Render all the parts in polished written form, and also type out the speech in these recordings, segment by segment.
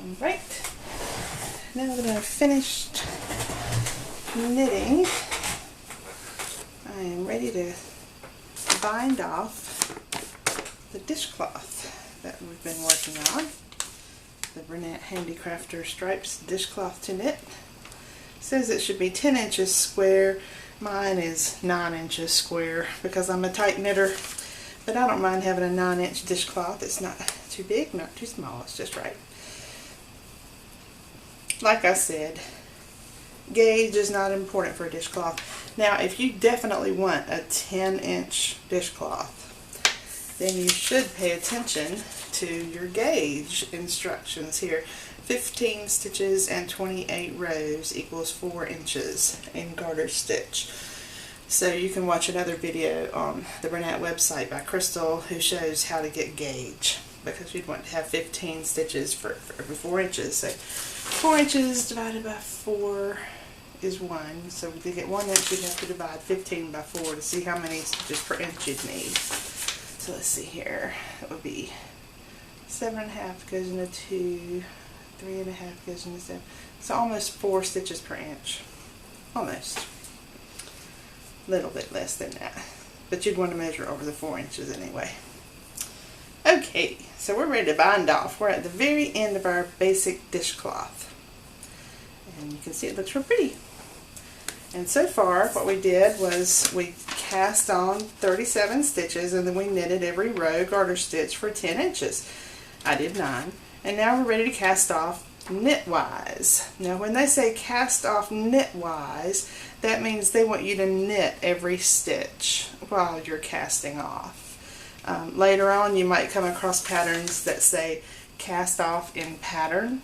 Alright, now that I've finished knitting, I am ready to bind off the dishcloth that we've been working on. The Bernat Handicrafter Stripes dishcloth to knit. It says it should be 10 inches square. Mine is 9 inches square because I'm a tight knitter, but I don't mind having a 9-inch dishcloth. It's not too big, not too small, it's just right. Like I said, gauge is not important for a dishcloth. Now, if you definitely want a 10-inch dishcloth, then you should pay attention to your gauge instructions here. 15 stitches and 28 rows equals 4 inches in garter stitch. So you can watch another video on the Bernat website by Crystal who shows how to get gauge, because you'd want to have 15 stitches for every 4 inches. So 4 inches divided by 4 is 1. So to get 1 inch, you'd have to divide 15 by 4 to see how many stitches per inch you'd need. So let's see here. It would be 7.5 goes into 2, 3.5 goes into 7. So almost 4 stitches per inch. Almost. A little bit less than that. But you'd want to measure over the 4 inches anyway. Okay, so we're ready to bind off. We're at the very end of our basic dishcloth. And you can see it looks real pretty. And so far what we did was we cast on 37 stitches and then we knitted every row garter stitch for 10 inches. I did 9. And now we're ready to cast off knitwise. Now when they say cast off knitwise, that means they want you to knit every stitch while you're casting off. Later on you might come across patterns that say cast off in pattern,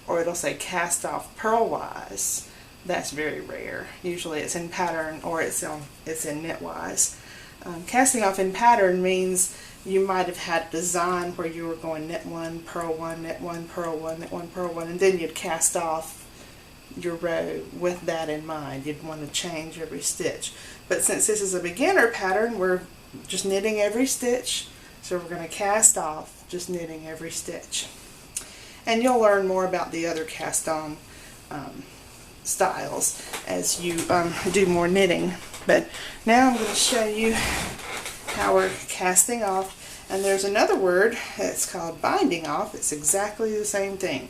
or it'll say cast off purlwise. That's very rare. Usually it's in pattern or it's in knitwise. Casting off in pattern means you might have had a design where you were going knit 1, purl 1, knit 1, purl 1, knit 1, purl 1, and then you'd cast off your row with that in mind. You'd want to change every stitch. But since this is a beginner pattern, we're just knitting every stitch, so we're going to cast off just knitting every stitch. And you'll learn more about the other cast on styles as you do more knitting. But now I'm going to show you how we're casting off, and there's another word that's called binding off. It's exactly the same thing.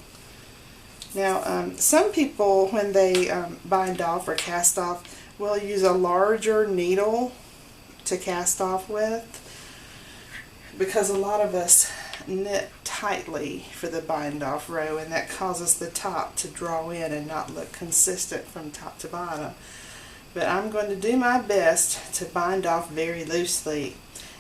Now some people, when they bind off or cast off, will use a larger needle to cast off with, because a lot of us knit tightly for the bind off row, and that causes the top to draw in and not look consistent from top to bottom. But I'm going to do my best to bind off very loosely,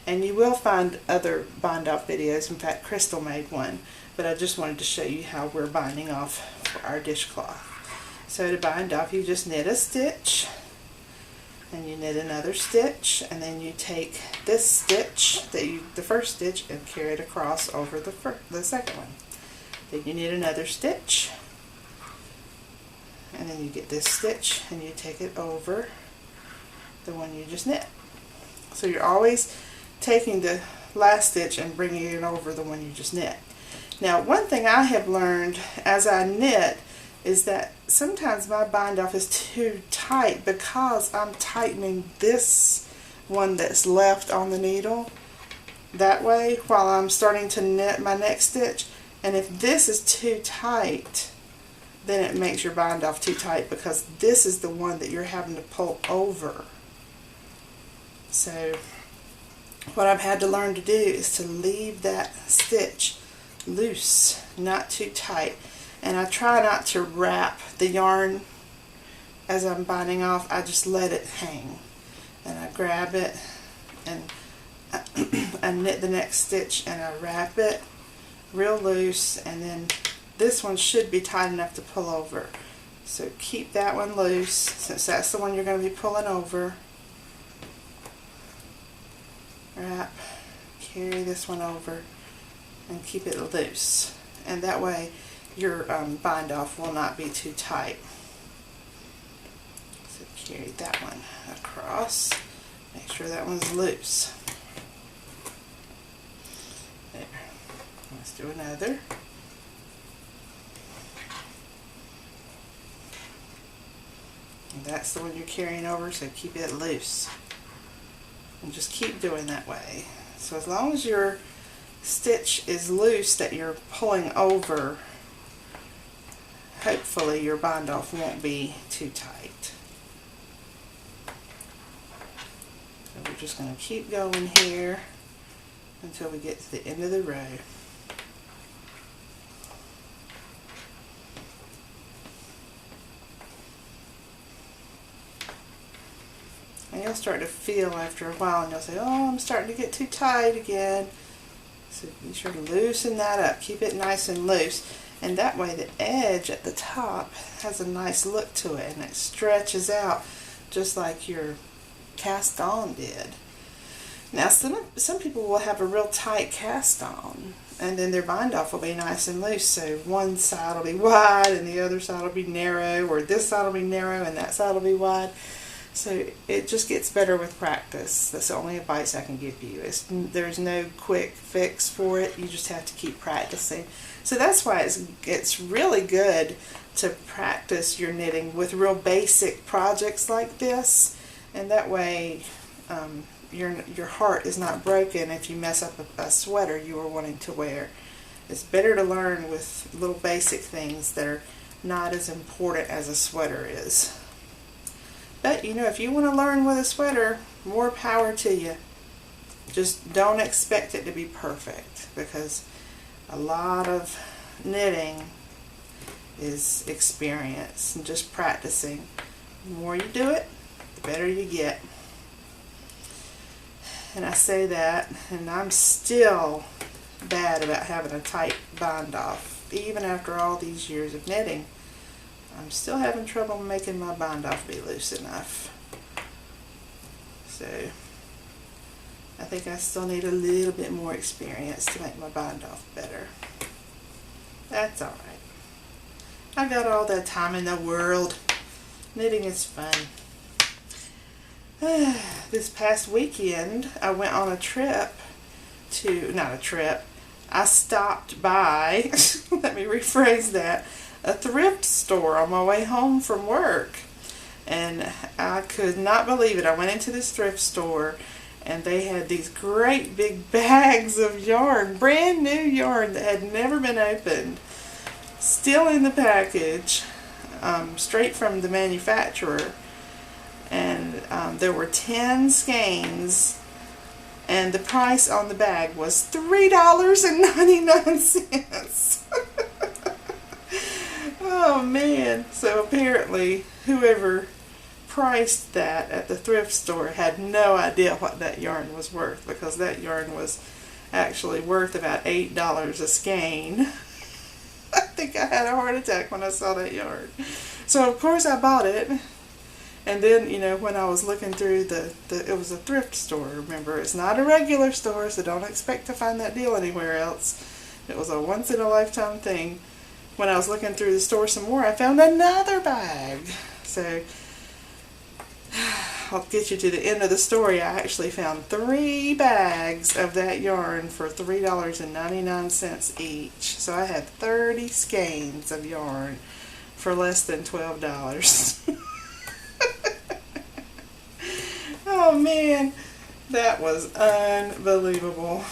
and you will find other bind off videos. In fact, Crystal made one, but I just wanted to show you how we're binding off for our dishcloth. So to bind off, you just knit a stitch, and you knit another stitch, and then you take this stitch, the first stitch, and carry it across over the second one. Then you knit another stitch, and then you get this stitch and you take it over the one you just knit. So you're always taking the last stitch and bringing it over the one you just knit. Now, one thing I have learned as I knit is that sometimes my bind off is too tight because I'm tightening this one that's left on the needle that way while I'm starting to knit my next stitch. And if this is too tight, then it makes your bind off too tight, because this is the one that you're having to pull over. So what I've had to learn to do is to leave that stitch loose, not too tight. And I try not to wrap the yarn as I'm binding off. I just let it hang. And I grab it and I knit the next stitch and I wrap it real loose, and then this one should be tight enough to pull over. So keep that one loose, since that's the one you're going to be pulling over. Wrap, carry this one over, and keep it loose. And that way your bind off will not be too tight. So carry that one across. Make sure that one's loose. There. Let's do another. And that's the one you're carrying over, so keep it loose. And just keep doing that way. So as long as your stitch is loose that you're pulling over, hopefully your bind off won't be too tight. So we're just going to keep going here until we get to the end of the row. And you'll start to feel after a while, and you'll say, oh, I'm starting to get too tight again. So be sure to loosen that up. Keep it nice and loose. And that way the edge at the top has a nice look to it, and it stretches out just like your cast on did. Now some people will have a real tight cast on, and then their bind off will be nice and loose, so one side will be wide and the other side will be narrow, or this side will be narrow and that side will be wide. So it just gets better with practice. That's the only advice I can give you. There's no quick fix for it. You just have to keep practicing. So that's why it's really good to practice your knitting with real basic projects like this, and that way your heart is not broken if you mess up a sweater you were wanting to wear. It's better to learn with little basic things that are not as important as a sweater is. But you know, if you want to learn with a sweater, more power to you. Just don't expect it to be perfect, because a lot of knitting is experience and just practicing. The more you do it, the better you get. And I say that, and I'm still bad about having a tight bind off. Even after all these years of knitting, I'm still having trouble making my bind off be loose enough. So I think I still need a little bit more experience to make my bind off better. That's alright. I got all the time in the world. Knitting is fun. This past weekend I went on a trip to, not a trip, I stopped by, let me rephrase that, a thrift store on my way home from work. And I could not believe it. I went into this thrift store and they had these great big bags of yarn, brand new yarn that had never been opened, still in the package, straight from the manufacturer. And there were 10 skeins, and the price on the bag was $3.99. Oh man. So apparently whoever priced that at the thrift store had no idea what that yarn was worth, because that yarn was actually worth about $8 a skein. I think I had a heart attack when I saw that yarn. So of course I bought it. And then, you know, when I was looking through it was a thrift store, remember, it's not a regular store, so don't expect to find that deal anywhere else. It was a once-in-a-lifetime thing. When I was looking through the store some more, I found another bag. So, I'll get you to the end of the story. I actually found 3 bags of that yarn for $3.99 each. So I had 30 skeins of yarn for less than $12. Oh man, that was unbelievable.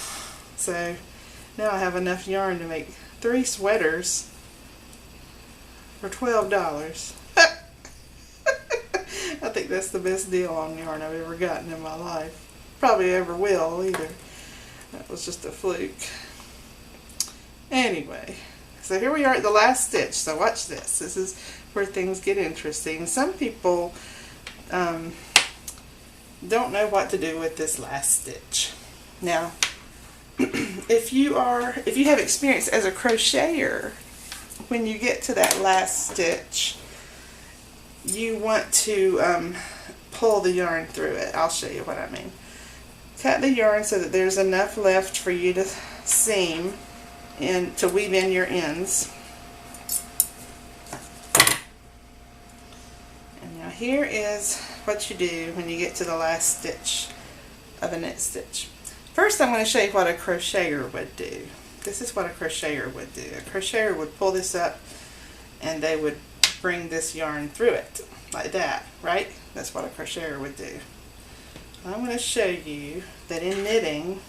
So now I have enough yarn to make 3 sweaters for $12. I think that's the best deal on yarn I've ever gotten in my life. Probably ever will either. That was just a fluke. Anyway, so here we are at the last stitch. So watch this. This is where things get interesting. Some people don't know what to do with this last stitch. Now, if you have experience as a crocheter, when you get to that last stitch, you want to pull the yarn through it. I'll show you what I mean. Cut the yarn so that there's enough left for you to seam and to weave in your ends. And now here is what you do when you get to the last stitch of a knit stitch. First I'm going to show you what a crocheter would do. This is what a crocheter would do. A crocheter would pull this up and they would bring this yarn through it like that, right? That's what a crocheter would do. I'm going to show you that in knitting,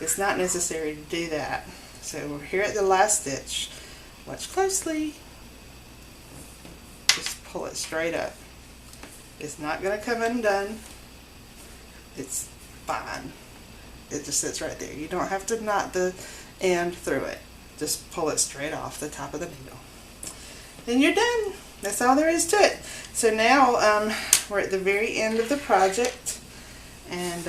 it's not necessary to do that. So we're here at the last stitch. Watch closely. Just pull it straight up. It's not going to come undone. It's fine. It just sits right there. You don't have to knot the end through it. Just pull it straight off the top of the needle. Then you're done. That's all there is to it. So now we're at the very end of the project, and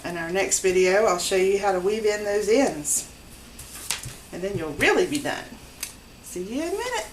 in our next video I'll show you how to weave in those ends, and then you'll really be done. See you in a minute.